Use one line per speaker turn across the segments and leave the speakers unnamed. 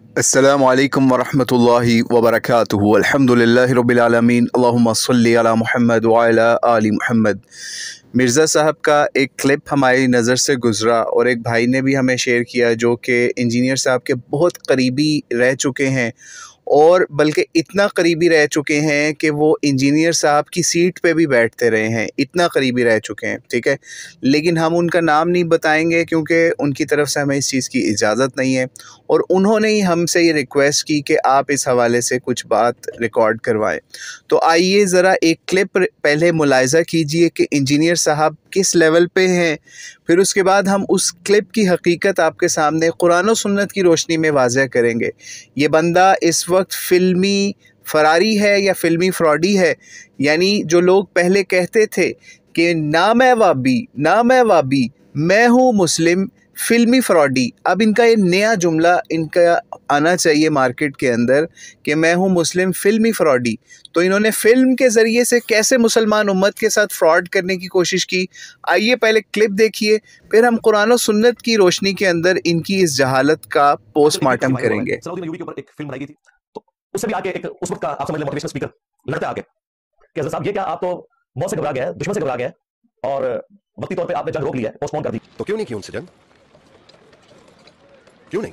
अस्सलामु अलैकुम वरहमतुल्लाहि वबरकातुहू। अल्हम्दुलिल्लाहि रब्बिल आलमीन, अल्लाहुम्मा सल्लि अला मुहम्मद व अला आलि मुहम्मद। मिर्ज़ा साहब का एक क्लिप हमारी नज़र से गुज़रा और एक भाई ने भी हमें शेयर किया जो कि इंजीनियर साहब के बहुत करीबी रह चुके हैं, और बल्कि इतना करीबी रह चुके हैं कि वो इंजीनियर साहब की सीट पे भी बैठते रहे हैं, इतना करीबी रह चुके हैं। ठीक है, लेकिन हम उनका नाम नहीं बताएंगे क्योंकि उनकी तरफ से हमें इस चीज़ की इजाज़त नहीं है, और उन्होंने ही हमसे ये रिक्वेस्ट की कि आप इस हवाले से कुछ बात रिकॉर्ड करवाएं। तो आइए ज़रा एक क्लिप पहले मुलाहिज़ा कीजिए कि इंजीनियर साहब किस लेवल पे हैं, फिर उसके बाद हम उस क्लिप की हकीकत आपके सामने कुरान और सुन्नत की रोशनी में वाज़ह करेंगे। ये बंदा इस वक्त फ़िल्मी फ़रारी है या फ़िल्मी फ्रॉडी है, यानी जो लोग पहले कहते थे कि ना मैं वाबी मैं हूँ मुस्लिम फ़िल्मी फ्रॉडी, अब इनका ये नया जुमला इनका आना चाहिए मार्केट के अंदर कि मैं हूँ मुस्लिम फ़िल्मी फ्रॉडी। तो इन्होंने फ़िल्म के ज़रिए से कैसे मुसलमान उम्मत के साथ फ्रॉड करने की कोशिश की, आइए पहले क्लिप देखिए, फिर हम कुरान और सुन्नत की रोशनी के अंदर इनकी इस जहालत का पोस्टमार्टम करेंगे।
सलाहुद्दीन अय्यूबी के ऊपर एक फिल्म बनाई गई थी, तो उससे भी आके एक उस वक्त का आप समझ लें मोटिवेशनल स्पीकर लड़ता आके कि हज़रत साहब ये क्या, आप तो मौत से घबरा गए, दुश्मन से घबरा गए और वक्ती तौर पे आपने जंग रोक ली है, पोस्टपोन कर दी।
तो क्यों नहीं की उनसे जंग? क्यों नहीं?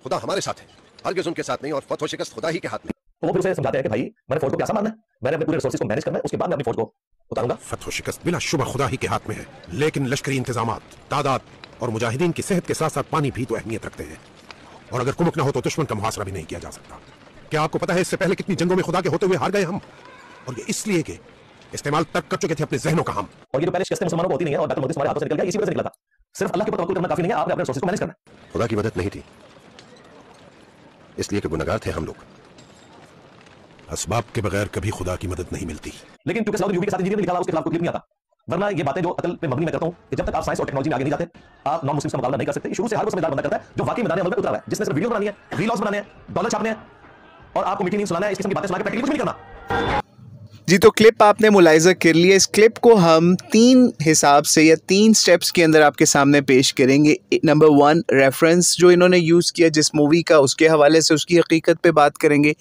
खुदा हमारे साथ है, हरगिज़ उनके साथ नहीं, और फतह व शिकस्त खुदा ही के हाथ में।
तो वो फिर उसे समझाते हैं कि भाई मैंने फौज को प्यासा मारना है, मैंने अपने पूरे रिसोर्सेज को मैनेज करना है, उसके बाद मैं अपनी फौज को उतारूंगा।
फतह व शिकस्त बिला शुबा खुदा ही के हाथ में है, लेकिन लश्करी इंतजामात, तादाद और मुजाहिदीन की सेहत के साथ साथ पानी भी तो अहमियत रखते हैं, और अगर कुमक न हो तो दुश्मन का मुहासरा भी नहीं किया जा सकता। क्या आपको पता है इससे पहले कितनी जंगों में खुदा के होते हुए हार गए हम, और ये इसलिए कि इस्तेमाल तक कर चुके थे अपने जहनों का हम।
और ये जो पहले शिकस्त मुसलमानों को होती नहीं है और बैतुल मक़दिस हमारे हाथों से निकल गया, इसी वजह से निकला था। सिर्फ अल्लाह के ऊपर तवक्कुल करना काफी नहीं है, आपने अपने रिसोर्सेज को मैनेज करना है।
खुदा की मदद नहीं थी, इसलिए कि गुनहगार थे हम लोग। असबाब के बगैर कभी खुदा की मदद नहीं मिलती।
लेकिन क्योंकि सलाहुद्दीन अय्यूबी के साथ इंजीनियर लिखा हुआ, उसके खिलाफ कोई क्लिप नहीं आता, वरना ये बातें जो अकल पे मबनी मैं करता हूं कि जब तक आप साइंस और टेक्नोलॉजी में आगे नहीं जाते, आप नॉन मुस्लिम्स का मुकाबला नहीं कर सकते। शुरू से हर वो समझदार बंदा करता है जो वाकई मैदान अमल में उतरा है, जिसने सिर्फ वीडियो बनानी है, रील्स बनाने हैं, डॉलर छापने हैं, और आपको मीठी नींद सुनाना है, इस किस्म की बातें सुना के प्रैक्टिकली कुछ नहीं करना।
जी, तो क्लिप आपने मुलाहिज़ा कर लिया। इस क्लिप को हम 3 हिसाब से या 3 स्टेप्स के अंदर आपके सामने पेश करेंगे। नंबर 1, रेफरेंस जो इन्होंने यूज़ किया जिस मूवी का, उसके हवाले से उसकी हकीकत पे बात करेंगे।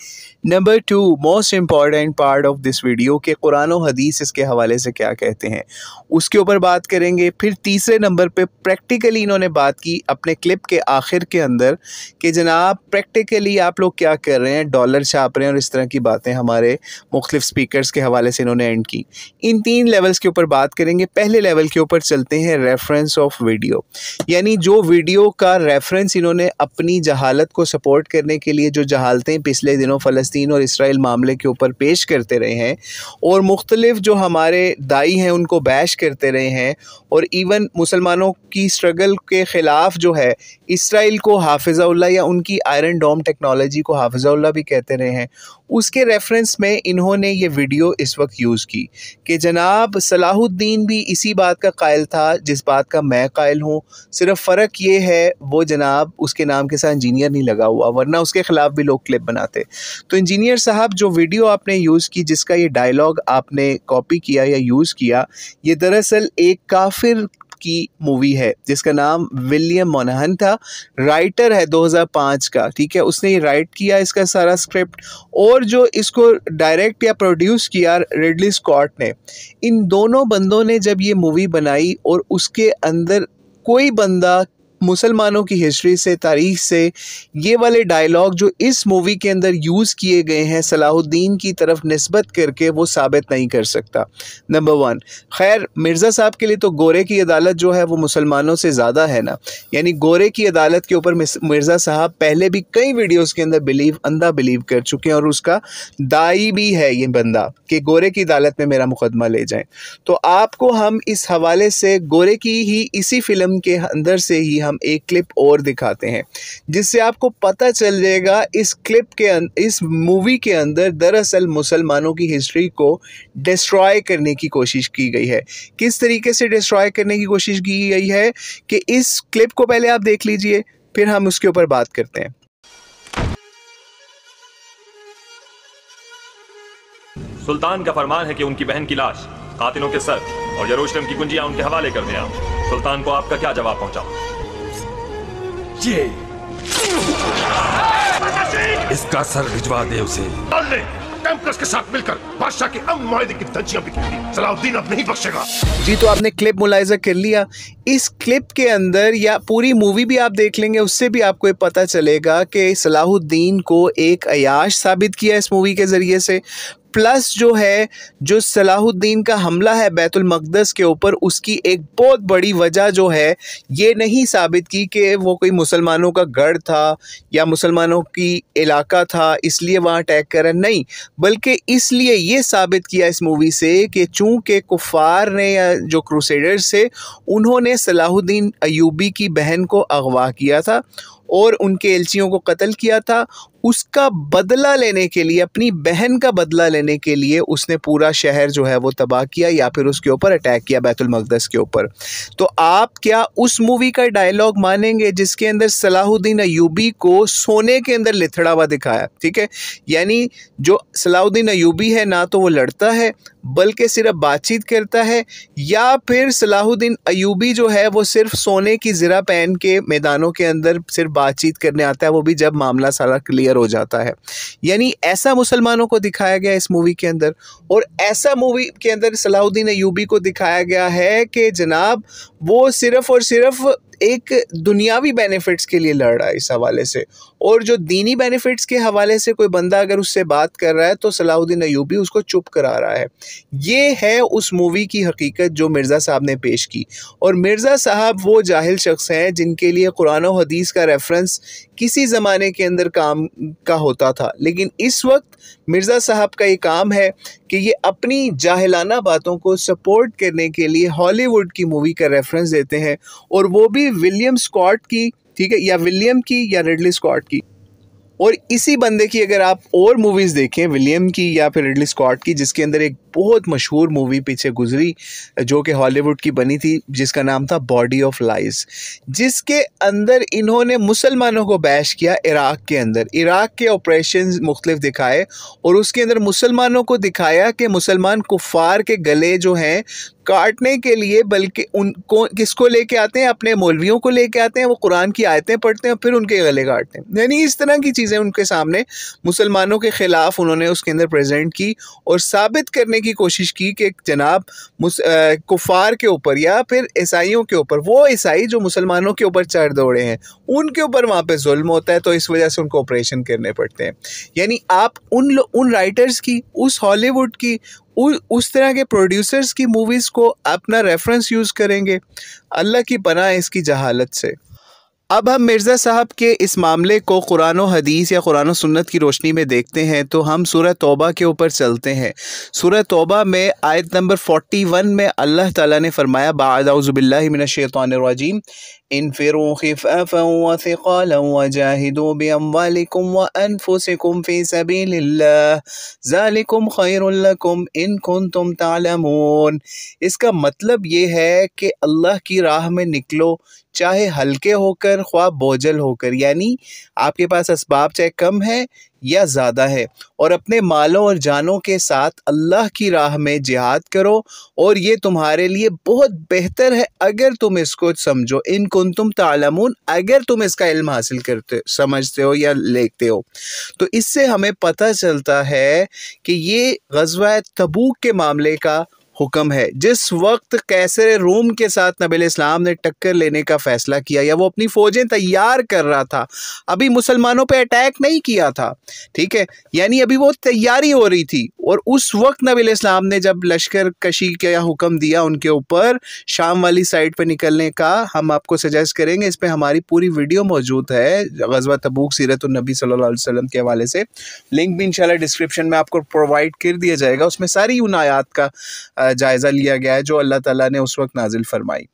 Number 2, most important part of this video के कुरान और हदीस इसके हवाले से क्या कहते हैं, उसके ऊपर बात करेंगे। फिर तीसरे नंबर पे प्रैक्टिकली इन्होंने बात की अपने क्लिप के आखिर के अंदर कि जनाब प्रैक्टिकली आप लोग क्या कर रहे हैं, डॉलर छाप रहे हैं, और इस तरह की बातें हमारे मुख्तलिफ स्पीकर्स के हवाले से इन्होंने एंड की। इन 3 लेवल्स के ऊपर बात करेंगे। पहले लेवल के ऊपर चलते हैं, रेफरेंस ऑफ वीडियो, यानी जो वीडियो का रेफरेंस इन्होंने अपनी जहालत को सपोर्ट करने के लिए जो जहालतें पिछले दिनों फ़लस्तीन और इसराइल मामले के ऊपर पेश करते रहे हैं, और मुख्तलिफ जो हमारे दाई हैं उनको बैश करते रहे हैं, और इवन मुसलमानों की स्ट्रगल के ख़िलाफ़ जो है इसराइल को हाफिज़उल्लाह या उनकी आयरन डोम टेक्नोलॉजी को हाफिज़उल्लाह भी कहते रहे हैं, उसके रेफरेंस में इन्होंने ये वीडियो इस वक्त यूज़ की कि जनाब सलाहुद्दीन भी इसी बात का कायल था जिस बात का मैं कायल हूँ, सिर्फ फ़र्क ये है वो जनाब उसके नाम के साथ इंजीनियर नहीं लगा हुआ, वरना उसके ख़िलाफ़ भी लोग क्लिप बनाते। तो इंजीनियर साहब जो वीडियो आपने यूज़ की, जिसका ये डायलॉग आपने कॉपी किया या यूज़ किया, ये दरअसल एक काफिर की मूवी है जिसका नाम विलियम मोनाहन था, राइटर है 2005 का। ठीक है, उसने ये राइट किया इसका सारा स्क्रिप्ट, और जो इसको डायरेक्ट या प्रोड्यूस किया रिडली स्कॉट ने। इन दोनों बंदों ने जब ये मूवी बनाई, और उसके अंदर कोई बंदा मुसलमानों की हिस्ट्री से, तारीख से ये वाले डायलॉग जो इस मूवी के अंदर यूज़ किए गए हैं सलाहुद्दीन की तरफ निस्बत करके वो साबित नहीं कर सकता। नंबर 1, खैर मिर्ज़ा साहब के लिए तो गोरे की अदालत जो है वो मुसलमानों से ज़्यादा है ना, यानी गोरे की अदालत के ऊपर मिर्ज़ा साहब पहले भी कई वीडियोज़ के अंदर अंधा बिलीव कर चुके हैं, और उसका दाई भी है ये बंदा कि गोरे की अदालत में मेरा मुकदमा ले जाएं। तो आपको हम इस हवाले से गोरे की ही इसी फिल्म के अंदर से ही हम एक क्लिप और दिखाते हैं, जिससे आपको पता चल जाएगा इस क्लिप के इस मूवी के अंदर दरअसल मुसलमानों की हिस्ट्री को डिस्ट्रॉय करने की कोशिश की गई है। किस तरीके से डिस्ट्रॉय करने की कोशिश की गई है कि इस क्लिप को पहले आप देख लीजिए, फिर हम उसके ऊपर बात करते हैं।
सुल्तान का फरमान है कि उनकी बहन की लाश, कातिलों के सर और यरूशलेम की कुंजियां उनके हवाले कर दें। आप सुल्तान को आपका क्या जवाब पहुंचा? ये इसका सर भिजवा दे उसे।
टेम्पलर्स के साथ मिलकर बादशाह के अमन मुआहदे की धज्जियां बिखेरी। सलाहुद्दीन अब नहीं बख्शेगा।
जी, तो आपने क्लिप मुलाहिजा कर लिया। इस क्लिप के अंदर या पूरी मूवी भी आप देख लेंगे, उससे भी आपको ये पता चलेगा कि सलाहुद्दीन को एक अयाश साबित किया इस मूवी के ज़रिए से, प्लस जो है जो सलाहुद्दीन का हमला है बैतुल मक़दस के ऊपर, उसकी एक बहुत बड़ी वजह जो है ये नहीं साबित की कि वो कोई मुसलमानों का गढ़ था या मुसलमानों की इलाका था इसलिए वहाँ अटैक करा, नहीं, बल्कि इसलिए ये साबित किया इस मूवी से कि चूँकि कुफ़ार ने या जो क्रूसेडर्स थे उन्होंने सलाहुद्दीन अय्यूबी की बहन को अगवा किया था और उनके एलचियों को कत्ल किया था। उसका बदला लेने के लिए, अपनी बहन का बदला लेने के लिए उसने पूरा शहर जो है वो तबाह किया या फिर उसके ऊपर अटैक किया बैतुल मक़दस के ऊपर। तो आप क्या उस मूवी का डायलॉग मानेंगे जिसके अंदर सलाहुद्दीन अय्यूबी को सोने के अंदर लिथड़ा हुआ दिखाया? ठीक है, यानी जो सलाहुद्दीन अय्यूबी है ना तो वो लड़ता है बल्कि सिर्फ बातचीत करता है, या फिर सलाहुद्दीन अय्यूबी जो है वो सिर्फ सोने की ज़रा पहन के मैदानों के अंदर सिर्फ बातचीत करने आता है, वो भी जब मामला सारा क्लियर हो जाता है। यानी ऐसा मुसलमानों को दिखाया गया इस मूवी के अंदर, और ऐसा मूवी के अंदर सलाहुद्दीन अय्यूबी को दिखाया गया है कि जनाब वो सिर्फ़ और सिर्फ एक दुनियावी बेनिफिट्स के लिए लड़ रहा है इस हवाले से, और जो दीनी बेनिफिट्स के हवाले से कोई बंदा अगर उससे बात कर रहा है तो सलाहुद्दीन अय्यूबी उसको चुप करा रहा है। ये है उस मूवी की हकीकत जो मिर्ज़ा साहब ने पेश की। और मिर्ज़ा साहब वो जाहिल शख्स हैं जिनके लिए कुरान और हदीस का रेफरेंस किसी ज़माने के अंदर काम का होता था, लेकिन इस वक्त मिर्ज़ा साहब का ये काम है कि ये अपनी जाहिलाना बातों को सपोर्ट करने के लिए हॉलीवुड की मूवी का रेफरेंस देते हैं, और वो भी विलियम स्कॉट की, ठीक है, या विलियम की या रिडली स्कॉट की। और इसी बंदे की अगर आप और मूवीज़ देखें, विलियम की या फिर रिडली स्कॉट की, जिसके अंदर एक बहुत मशहूर मूवी पीछे गुजरी जो कि हॉलीवुड की बनी थी जिसका नाम था बॉडी ऑफ लाइज, जिसके अंदर इन्होंने मुसलमानों को बैश किया इराक़ के अंदर, इराक़ के ऑपरेशंस मुख्तलिफ दिखाए और उसके अंदर मुसलमानों को दिखाया कि मुसलमान कुफ़ार के गले जो हैं काटने के लिए, बल्कि उनको किसको लेके आते हैं, अपने मौलवियों को लेके आते हैं, वो कुरान की आयतें पढ़ते हैं फिर उनके गले काटते हैं। यानी इस तरह की चीज़ें उनके सामने मुसलमानों के ख़िलाफ़ उन्होंने उसके अंदर प्रेजेंट की और साबित करने की कोशिश की कि जनाब कुफ़ार के ऊपर या फिर ईसाइयों के ऊपर, वो ईसाई जो मुसलमानों के ऊपर चढ़ दौड़े हैं उनके ऊपर वहाँ पे जुल्म होता है, तो इस वजह से उनको ऑपरेशन करने पड़ते हैं। यानी आप उन राइटर्स की, उस हॉलीवुड की, उस तरह के प्रोड्यूसर्स की मूवीज़ को अपना रेफरेंस यूज़ करेंगे। अल्लाह की पनाह इसकी जहालत से। अब हम मिर्ज़ा साहब के इस मामले को कुरान और हदीस या कुरान और सुन्नत की रोशनी में देखते हैं, तो हम सूरह तौबा के ऊपर चलते हैं। सूरह तौबा में आयत नंबर 41 में अल्लाह ताला ने फरमाया, बाद औज़ु बिल्लाहि मिनश शैतानिर रजीम, इन्फिरू खिफ़ाफ़न व सिक़ालन वजाहिदू बिअम्वालिकुम व अनफुसिकुम फ़ी सबीलिल्लाह ज़ालिकुम खैरुल लकुम इन कुंतुम तालमून। इसका मतलब ये है कि अल्लाह की राह में निकलो, चाहे हल्के होकर ख्वाह बोझल होकर, यानी आपके पास असबाब चाहे कम है या ज़्यादा है, और अपने मालों और जानों के साथ अल्लाह की राह में जिहाद करो, और ये तुम्हारे लिए बहुत बेहतर है अगर तुम इसको समझो। इन कुंतुम तालमून, अगर तुम इसका इल्म हासिल करते समझते हो या लेते हो। तो इससे हमें पता चलता है कि ये ग़ज़वा तबूक के मामले का हुक्म है। जिस वक्त कैसर रूम के साथ नबी इस्लाम ने टक्कर लेने का फ़ैसला किया या वो अपनी फ़ौजें तैयार कर रहा था, अभी मुसलमानों पे अटैक नहीं किया था, ठीक है, यानी अभी वो तैयारी हो रही थी, और उस वक्त नबी इस्लाम ने जब लश्कर कशी का हुक्म दिया उनके ऊपर शाम वाली साइड पर निकलने का, हम आपको सजेस्ट करेंगे, इस पर हमारी पूरी वीडियो मौजूद है ग़ज़वा तबूक सीरतुन नबी सल्लल्लाहु अलैहि वसल्लम के हवाले से, लिंक भी इंशाल्लाह डिस्क्रिप्शन में आपको प्रोवाइड कर दिया जाएगा। उसमें सारी उन आयात का जायज़ा लिया गया है जो अल्लाह ताला ने उस वक्त नाजिल फरमाई।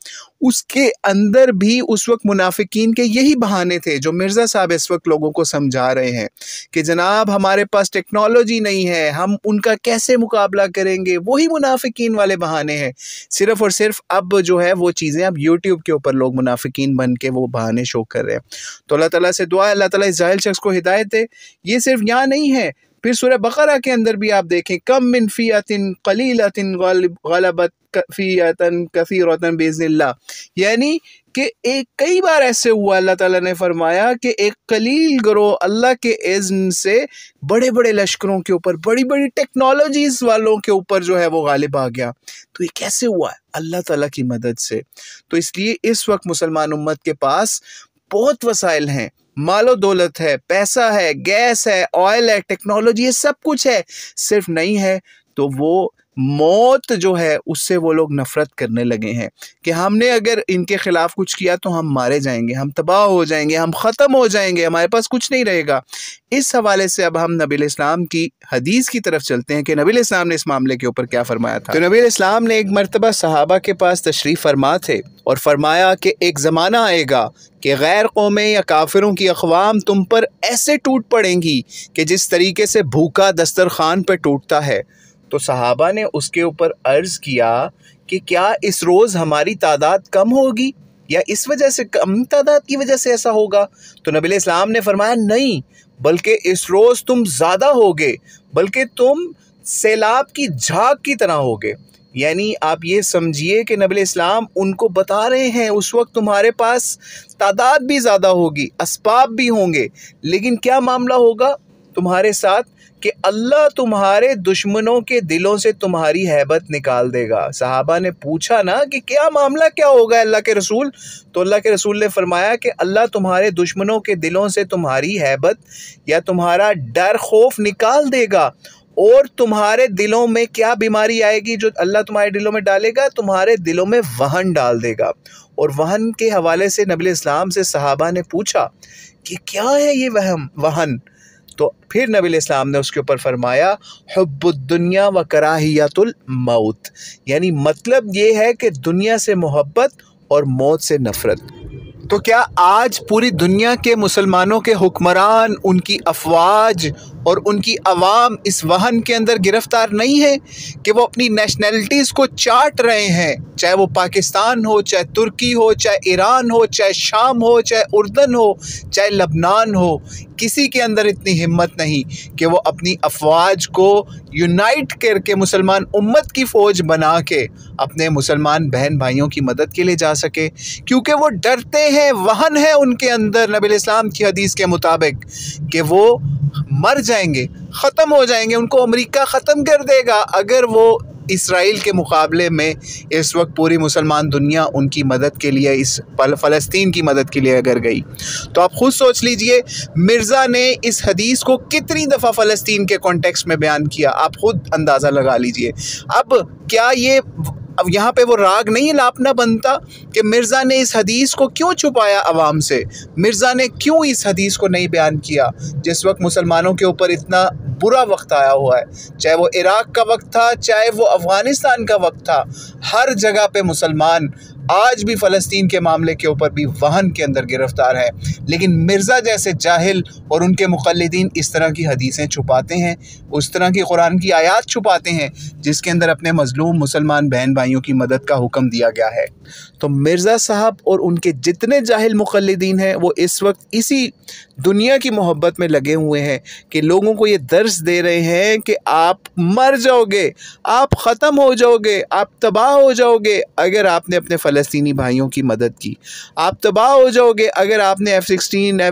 उसके अंदर भी उस वक्त मुनाफिकीन के यही बहाने थे जो मिर्ज़ा साहब इस वक्त लोगों को समझा रहे हैं कि जनाब हमारे पास टेक्नोलॉजी नहीं है, हम उनका कैसे मुकाबला करेंगे, वही मुनाफिकीन वाले बहाने हैं। सिर्फ़ और सिर्फ अब जो है वो चीज़ें अब यूट्यूब के ऊपर लोग मुनाफिकीन बन के वो बहाने शो कर रहे हैं। तो अल्लाह ताला से दुआ है, अल्लाह ताला इस जाहिल शख्स को हिदायत दे। ये सिर्फ यहाँ नहीं है, फिर सूरह बकरा के अंदर भी आप देखें, कम मिन फ़ियतिन क़लीलतिन ग़लबत फ़ियतन कसीरतन बिइज़्निल्लाह, यानी कि एक कई बार ऐसे हुआ, अल्लाह ताला ने फरमाया कि एक कलील गिरोह अल्लाह के इज़्न से बड़े बड़े लश्करों के ऊपर, बड़ी बड़ी टेक्नोलॉजीज़ वालों के ऊपर जो है वो गालिब आ गया। तो ये कैसे हुआ है? अल्लाह ताला की मदद से। तो इसलिए इस वक्त मुसलमान उम्मत के पास बहुत वसाइल हैं, मालो दौलत है, पैसा है, गैस है, ऑयल है, टेक्नोलॉजी है, सब कुछ है, सिर्फ नहीं है तो वो मौत जो है उससे वो लोग नफ़रत करने लगे हैं कि हमने अगर इनके ख़िलाफ़ कुछ किया तो हम मारे जाएंगे, हम तबाह हो जाएंगे, हम ख़त्म हो जाएंगे, हमारे पास कुछ नहीं रहेगा। इस हवाले से अब हम नबी इस्लाम की हदीस की तरफ चलते हैं कि नबी इस्लाम ने इस मामले के ऊपर क्या फ़रमाया था। तो नबी इस्लाम ने एक मरतबा सहाबा के पास तशरीफ़ फरमा थे और फरमाया कि एक ज़माना आएगा कि गैर कौमें या काफिरों की अक़वाम तुम पर ऐसे टूट पड़ेंगी कि जिस तरीके से भूखा दस्तरखान पर टूटता है। तो सहाबा ने उसके ऊपर अर्ज़ किया कि क्या इस रोज़ हमारी तादाद कम होगी या इस वजह से, कम तादाद की वजह से ऐसा होगा? तो नबी इस्लाम ने फरमाया नहीं, बल्कि इस रोज़ तुम ज़्यादा होगे, बल्कि तुम सैलाब की झाग की तरह होगे। यानी आप ये समझिए कि नबी इस्लाम उनको बता रहे हैं उस वक्त तुम्हारे पास तादाद भी ज़्यादा होगी, असबाब भी होंगे, लेकिन क्या मामला होगा तुम्हारे साथ कि अल्लाह तुम्हारे दुश्मनों के दिलों से तुम्हारी हैबत निकाल देगा। सहाबा ने पूछा ना कि क्या मामला क्या होगा अल्लाह के रसूल? तो अल्लाह के रसूल ने फरमाया कि अल्लाह तुम्हारे दुश्मनों के दिलों से तुम्हारी हैबत या तुम्हारा डर खौफ निकाल देगा, और तुम्हारे दिलों में क्या बीमारी आएगी जो अल्लाह तुम्हारे दिलों में डालेगा? तुम्हारे दिलों में वहन डाल देगा। और वहन के हवाले से नबी इस्लाम से सहाबा ने पूछा कि क्या है ये वहन? तो फिर नबी इस्लाम ने उसके ऊपर फरमाया हुब्बुद्दुनिया व कराहियतुल मौत, यानी मतलब ये है कि दुनिया से मोहब्बत और मौत से नफ़रत। तो क्या आज पूरी दुनिया के मुसलमानों के हुक्मरान, उनकी अफवाज और उनकी अवाम इस वहन के अंदर गिरफ़्तार नहीं है कि वो अपनी नेशनलिटीज़ को चाट रहे हैं? चाहे वो पाकिस्तान हो, चाहे तुर्की हो, चाहे ईरान हो, चाहे शाम हो, चाहे उर्दन हो, चाहे लबनान हो, किसी के अंदर इतनी हिम्मत नहीं कि वो अपनी अफवाज को यूनाइट करके मुसलमान उम्मत की फ़ौज बना के अपने मुसलमान बहन भाइयों की मदद के लिए जा सके, क्योंकि वो डरते हैं, वहन है उनके अंदर नबी इस्लाम की हदीस के मुताबिक कि वो मर जाएंगे, ख़त्म हो जाएंगे, उनको अमेरिका ख़त्म कर देगा अगर वो इसराइल के मुकाबले में इस वक्त पूरी मुसलमान दुनिया उनकी मदद के लिए, इस फ़लस्तीन की मदद के लिए अगर गई। तो आप ख़ुद सोच लीजिए मिर्ज़ा ने इस हदीस को कितनी दफ़ा फ़लस्तीन के कॉन्टेक्स्ट में बयान किया, आप ख़ुद अंदाज़ा लगा लीजिए। अब क्या ये अब यहाँ पे वो राग नहीं लापना बनता कि मिर्ज़ा ने इस हदीस को क्यों छुपाया अवाम से? मिर्ज़ा ने क्यों इस हदीस को नहीं बयान किया जिस वक्त मुसलमानों के ऊपर इतना बुरा वक्त आया हुआ है? चाहे वो इराक़ का वक्त था, चाहे वो अफ़गानिस्तान का वक्त था, हर जगह पे मुसलमान आज भी फ़लस्तीन के मामले के ऊपर भी वहन के अंदर गिरफ़्तार है। लेकिन मिर्ज़ा जैसे जाहिल और उनके मुक़ल्लिदीन इस तरह की हदीसें छुपाते हैं, उस तरह की कुरान की आयात छुपाते हैं जिसके अंदर अपने मज़लूम मुसलमान बहन भाइयों की मदद का हुक्म दिया गया है। तो मिर्ज़ा साहब और उनके जितने जाहिल मुक़ल्लिदीन हैं वो इस वक्त इसी दुनिया की मोहब्बत में लगे हुए हैं कि लोगों को ये दर्स दे रहे हैं कि आप मर जाओगे, आप ख़त्म हो जाओगे, आप तबाह हो जाओगे अगर आपने अपने फ़लस्तीनी भाइयों की मदद की, आप तबाह हो जाओगे अगर आपने F-16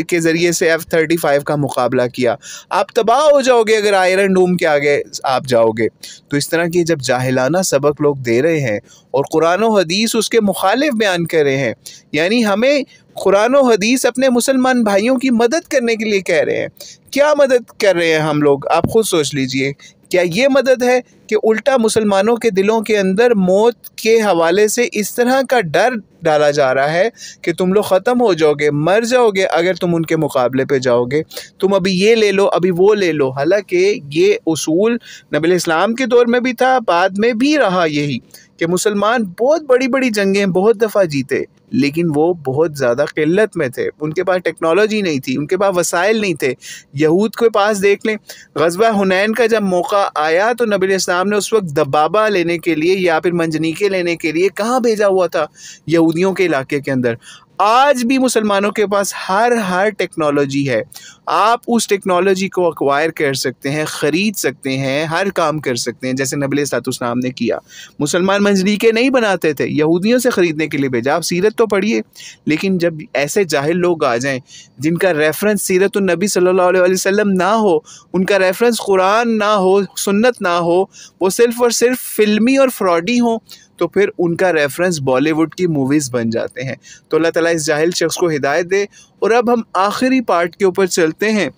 के ज़रिए से F-35 का मुकाबला किया, आप तबाह हो जाओगे अगर आयरन डोम के आगे आप जाओगे। तो इस तरह की जब जाहिलाना सबक लोग दे रहे हैं और कुरान और हदीस उसके मुखालिफ बयान कर रहे हैं, यानी हमें कुरान और हदीस अपने मुसलमान भाइयों की मदद करने के लिए कह रहे हैं। क्या मदद कर रहे हैं हम लोग? आप खुद सोच लीजिए। क्या ये मदद है कि उल्टा मुसलमानों के दिलों के अंदर मौत के हवाले से इस तरह का डर डाला जा रहा है कि तुम लोग ख़त्म हो जाओगे, मर जाओगे अगर तुम उनके मुकाबले पे जाओगे, तुम अभी ये ले लो, अभी वो ले लो। हालांकि ये उसूल नबी इस्लाम के दौर में भी था, बाद में भी रहा यही कि मुसलमान बहुत बड़ी बड़ी जंगें बहुत दफ़ा जीते, लेकिन वो बहुत ज़्यादा क़िल्लत में थे, उनके पास टेक्नोलॉजी नहीं थी, उनके पास वसाइल नहीं थे। यहूद के पास देख लें, ग़ज़वा हुनैन का जब मौका आया तो नबी इस्लाम ने उस वक्त दबाबा लेने के लिए या फिर मंजनीके लेने के लिए कहाँ भेजा हुआ था? यहूदियों के इलाके के अंदर। आज भी मुसलमानों के पास हर टेक्नोलॉजी है। आप उस टेक्नोलॉजी को एक्वायर कर सकते हैं, ख़रीद सकते हैं, हर काम कर सकते हैं, जैसे नबी अलैहिस्सलाम ने किया। मुसलमान मंजरीके नहीं बनाते थे, यहूदियों से ख़रीदने के लिए भेजा। आप सीरत तो पढ़िए। लेकिन जब ऐसे जाहिल लोग आ जाएं जिनका रेफरेंस सीरतुन नबी सल्लल्लाहु अलैहि वसल्लम ना हो, उनका रेफरेंस कुरान ना हो, सुन्नत ना हो, वो सिर्फ़ और सिर्फ फिल्मी और फ्रॉडी हो, तो फिर उनका रेफरेंस बॉलीवुड की मूवीज़ बन जाते हैं। तो अल्लाह ताला इस जाहिल शख्स को हिदायत दे। और अब हम आखिरी पार्ट के ऊपर चलते हैं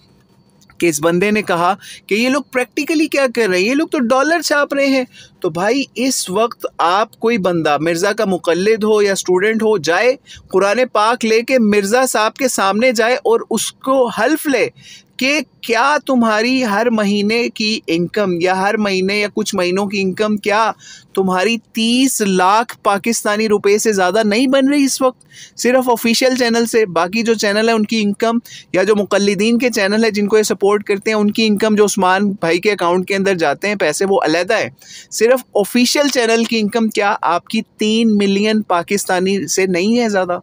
कि इस बंदे ने कहा कि ये लोग प्रैक्टिकली क्या कर रहे हैं, ये लोग तो डॉलर छाप रहे हैं। तो भाई इस वक्त आप कोई बंदा मिर्ज़ा का मुक़ल्लिद हो या स्टूडेंट हो, जाए कुरान पाक लेके मिर्ज़ा साहब के सामने जाए और उसको हल्फ ले कि क्या तुम्हारी हर महीने की इनकम या हर महीने या कुछ महीनों की इनकम क्या तुम्हारी 30 लाख पाकिस्तानी रुपए से ज़्यादा नहीं बन रही इस वक्त, सिर्फ ऑफिशियल चैनल से। बाकी जो चैनल है उनकी इनकम, या जो मुक़ल्लिदीन के चैनल है जिनको ये सपोर्ट करते हैं, उनकी इनकम जो उस्मान भाई के अकाउंट के अंदर जाते हैं पैसे, वो अलहदा है। सिर्फ ऑफिशियल चैनल की इनकम क्या आपकी 3 मिलियन पाकिस्तानी से नहीं है ज़्यादा।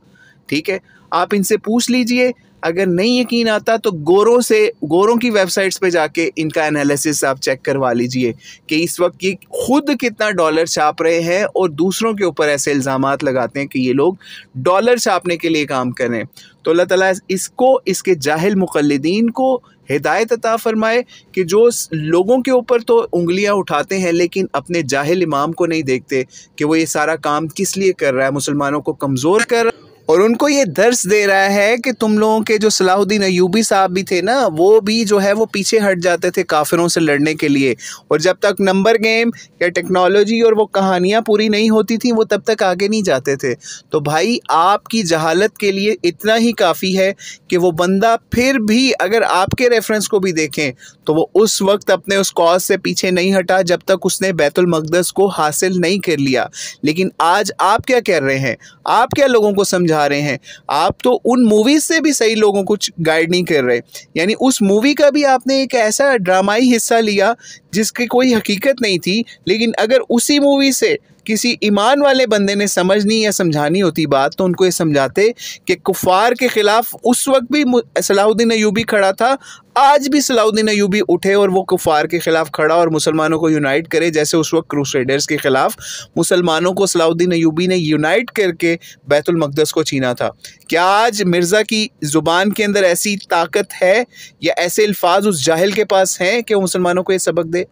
ठीक है, आप इनसे पूछ लीजिए। अगर नहीं यकीन आता तो गोरों की वेबसाइट्स पे जाके इनका एनालिसिस आप चेक करवा लीजिए कि इस वक्त ये खुद कितना डॉलर छाप रहे हैं और दूसरों के ऊपर ऐसे इल्ज़ामात लगाते हैं कि ये लोग डॉलर छापने के लिए काम कर रहे हैं। तो अल्लाह ताला इसको, इसके जाहिल मुक़ल्लिदीन को हिदायत अता फरमाए कि जो लोगों के ऊपर तो उंगलियां उठाते हैं लेकिन अपने जाहिल इमाम को नहीं देखते कि वो ये सारा काम किस लिए कर रहा है, मुसलमानों को कमज़ोर कर रहा है। और उनको ये दर्स दे रहा है कि तुम लोगों के जो सलाहुद्दीन अय्यूबी साहब भी थे ना, वो भी जो है वो पीछे हट जाते थे काफिरों से लड़ने के लिए। और जब तक नंबर गेम या टेक्नोलॉजी और वो कहानियाँ पूरी नहीं होती थी, वो तब तक आगे नहीं जाते थे। तो भाई आपकी जहालत के लिए इतना ही काफ़ी है कि वो बंदा फिर भी अगर आपके रेफरेंस को भी देखें तो वो उस वक्त अपने उस कॉज से पीछे नहीं हटा जब तक उसने बैतुल मक़दस को हासिल नहीं कर लिया। लेकिन आज आप क्या कर रहे हैं, आप क्या लोगों को समझा रहे हैं? आप तो उन मूवीज से भी सही लोगों को गाइड नहीं कर रहे। यानी उस मूवी का भी आपने एक ऐसा ड्रामाई हिस्सा लिया जिसकी कोई हकीकत नहीं थी, लेकिन अगर उसी मूवी से किसी ईमान वाले बंदे ने समझनी या समझानी होती बात तो उनको ये समझाते कि कुफार के ख़िलाफ़ उस वक्त भी सलाहुद्दीन अय्यूबी खड़ा था, आज भी सलाहुद्दीन अय्यूबी उठे और वो कुफार के ख़िलाफ़ खड़ा और मुसलमानों को यूनाइट करे, जैसे उस वक्त क्रूसेडर्स के ख़िलाफ़ मुसलमानों को सलाहुद्दीन अय्यूबी ने यूनाइट करके बैतुल मक़दस को छीना था। क्या आज मिर्ज़ा की ज़ुबान के अंदर ऐसी ताकत है या ऐसे अल्फाज उस जाहिल के पास हैं कि वो मुसलमानों को ये सबक दे?